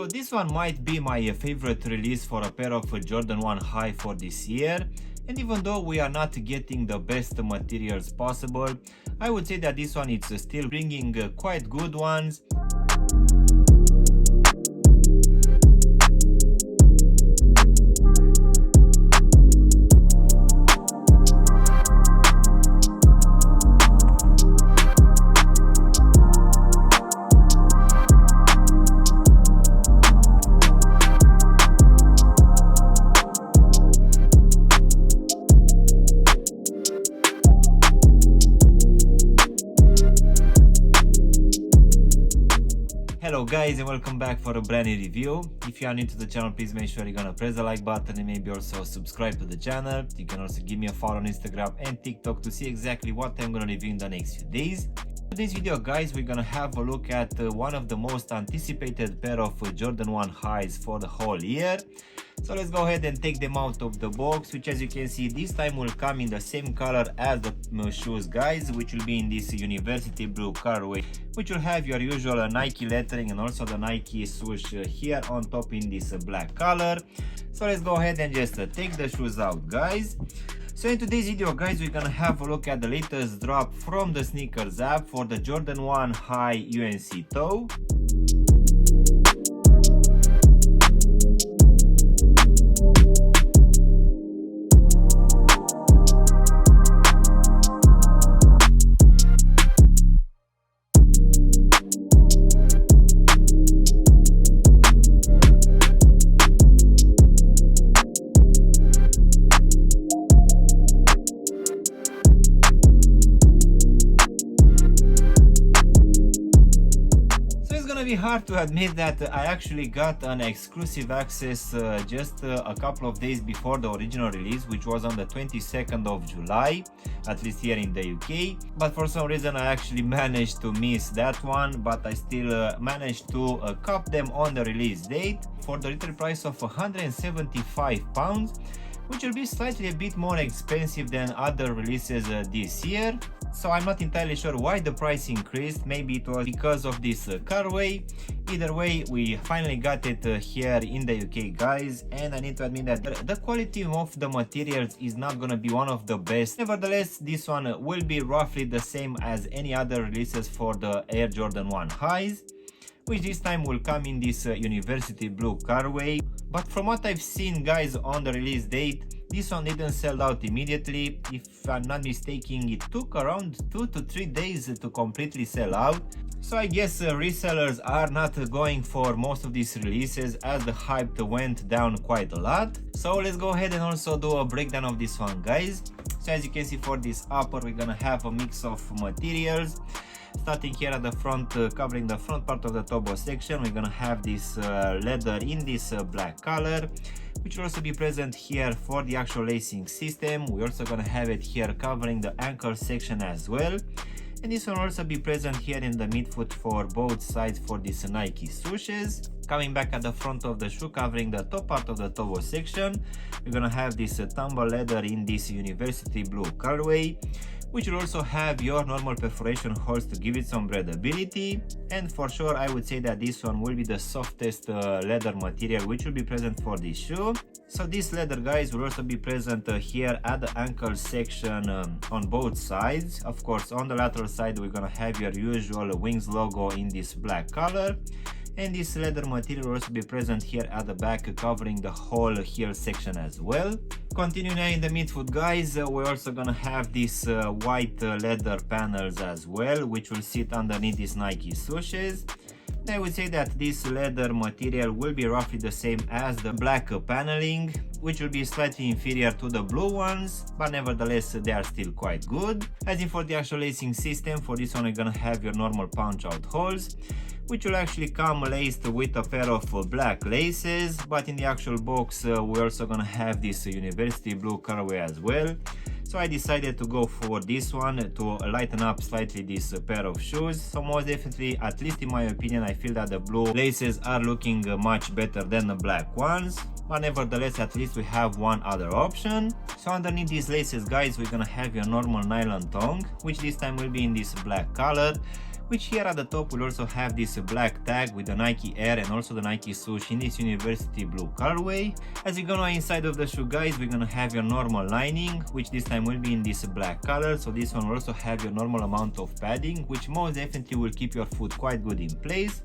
So this one might be my favorite release for a pair of Jordan 1 High for this year. And even though we are not getting the best materials possible, I would say that this one is still bringing quite good ones. Hello guys, and welcome back for a brand new review. If you are new to the channel, please make sure you're gonna press the like button and maybe also subscribe to the channel. You can also give me a follow on Instagram and TikTok to see exactly what I'm gonna review in the next few days. In today's video guys, we're gonna have a look at one of the most anticipated pair of Jordan 1 Highs for the whole year. So let's go ahead and take them out of the box, which as you can see this time will come in the same color as the shoes guys, which will be in this university blue colorway, which will have your usual Nike lettering and also the Nike swoosh here on top in this black color. So let's go ahead and just take the shoes out guys. So in today's video guys, we're gonna have a look at the latest drop from the sneakers app for the Jordan 1 High UNC Toe. Be hard to admit that I actually got an exclusive access just a couple of days before the original release, which was on the 22nd of July, at least here in the UK. But for some reason I actually managed to miss that one, but I still managed to cop them on the release date for the retail price of £175, which will be slightly a bit more expensive than other releases this year. So I'm not entirely sure why the price increased. Maybe it was because of this colorway. Either way, we finally got it here in the UK guys, and I need to admit that the quality of the materials is not gonna be one of the best. Nevertheless, this one will be roughly the same as any other releases for the Air Jordan 1 Highs, which this time will come in this university blue colorway. But from what I've seen guys on the release date, this one didn't sell out immediately. If I'm not mistaken, it took around 2 to 3 days to completely sell out. So I guess resellers are not going for most of these releases as the hype went down quite a lot. So let's go ahead and also do a breakdown of this one guys. So as you can see, for this upper we're gonna have a mix of materials. Starting here at the front, covering the front part of the toe section, we're gonna have this leather in this black color, which will also be present here for the actual lacing system. We're also gonna have it here covering the ankle section as well. And this will also be present here in the midfoot for both sides for these Nike swooshes. Coming back at the front of the shoe, covering the top part of the toe section, we're gonna have this tumble leather in this university blue colorway, which will also have your normal perforation holes to give it some breathability. And for sure I would say that this one will be the softest leather material which will be present for this shoe. So this leather guys will also be present here at the ankle section on both sides. Of course on the lateral side we're gonna have your usual Wings logo in this black color. And this leather material will also be present here at the back, covering the whole heel section as well. Continuing now in the midfoot guys, we're also gonna have these white leather panels as well, which will sit underneath these Nike swooshes. I would say that this leather material will be roughly the same as the black paneling, which will be slightly inferior to the blue ones, but nevertheless they are still quite good. As in for the actual lacing system, for this one you're gonna have your normal punch out holes, which will actually come laced with a pair of black laces, but in the actual box we're also gonna have this university blue colorway as well. So I decided to go for this one to lighten up slightly this pair of shoes. So most definitely, at least in my opinion, I feel that the blue laces are looking much better than the black ones. But nevertheless, at least we have one other option. So underneath these laces guys, we're gonna have your normal nylon tongue, which this time will be in this black color, which here at the top will also have this black tag with the Nike Air and also the Nike swoosh in this university blue colorway. As you're gonna inside of the shoe, guys, we're gonna have your normal lining, which this time will be in this black color, so this one will also have your normal amount of padding, which most definitely will keep your foot quite good in place.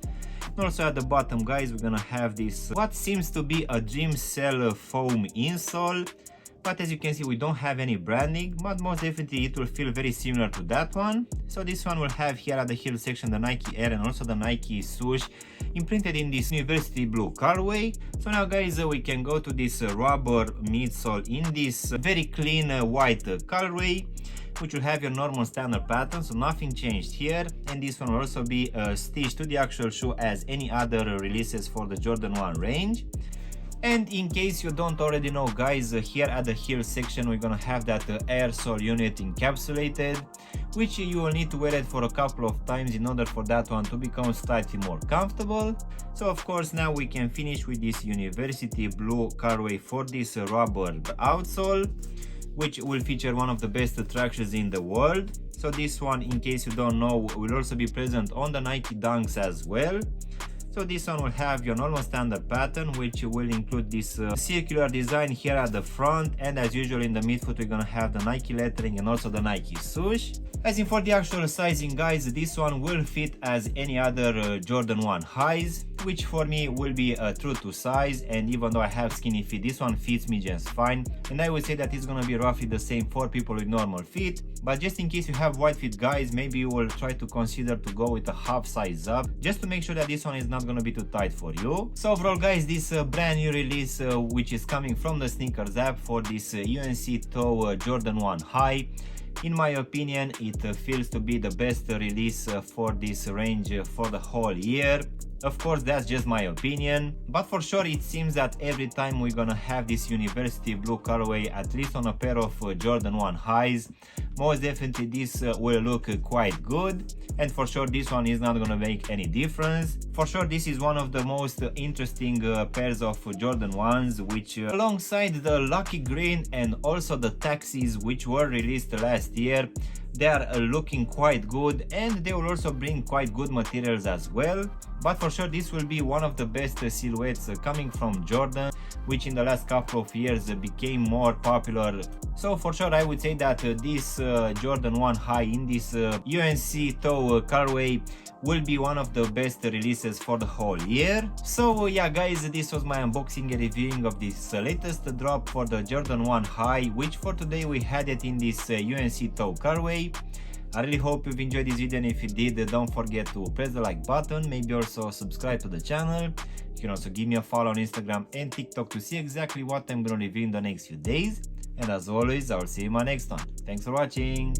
And also at the bottom, guys, we're gonna have this what seems to be a Dream Cell foam insole, but as you can see we don't have any branding, but most definitely it will feel very similar to that one. So this one will have here at the heel section the Nike Air and also the Nike swoosh imprinted in this university blue colorway. So now, guys, we can go to this rubber midsole in this very clean white colorway, which will have your normal standard pattern, so nothing changed here. And this one will also be stitched to the actual shoe as any other releases for the Jordan 1 range. And in case you don't already know, guys, here at the heel section we're gonna have that air sole unit encapsulated, which you will need to wear it for a couple of times in order for that one to become slightly more comfortable. So of course now we can finish with this university blue colorway for this rubber outsole, which will feature one of the best tractions in the world. So this one, in case you don't know, will also be present on the Nike Dunks as well. So this one will have your normal standard pattern, which will include this circular design here at the front, and as usual in the midfoot we're gonna have the Nike lettering and also the Nike swoosh. As in for the actual sizing, guys, this one will fit as any other Jordan 1 highs, which for me will be true to size, and even though I have skinny feet, this one fits me just fine, and I would say that it's gonna be roughly the same for people with normal feet. But just in case you have wide feet, guys, maybe you will try to consider to go with a half size up, just to make sure that this one is not gonna be too tight for you. So overall, guys, this brand new release which is coming from the SNKRS app for this UNC Toe Jordan 1 high, in my opinion it feels to be the best release for this range for the whole year. Of course, that's just my opinion, but for sure it seems that every time we're gonna have this university blue colorway, at least on a pair of Jordan 1 highs, most definitely this will look quite good, and for sure this one is not gonna make any difference. For sure this is one of the most interesting pairs of Jordan 1s, which alongside the Lucky Green and also the Taxis, which were released last year, they are looking quite good, and they will also bring quite good materials as well. But for sure this will be one of the best silhouettes coming from Jordan, which in the last couple of years became more popular. So for sure I would say that this Jordan 1 high in this UNC Toe colorway will be one of the best releases for the whole year. So yeah, guys, this was my unboxing and reviewing of this latest drop for the Jordan 1 high, which for today we had it in this UNC Toe colorway. I really hope you've enjoyed this video, and if you did, don't forget to press the like button, maybe also subscribe to the channel. You can also give me a follow on Instagram and TikTok to see exactly what I'm gonna review in the next few days. And as always, I'll see you in my next one. Thanks for watching.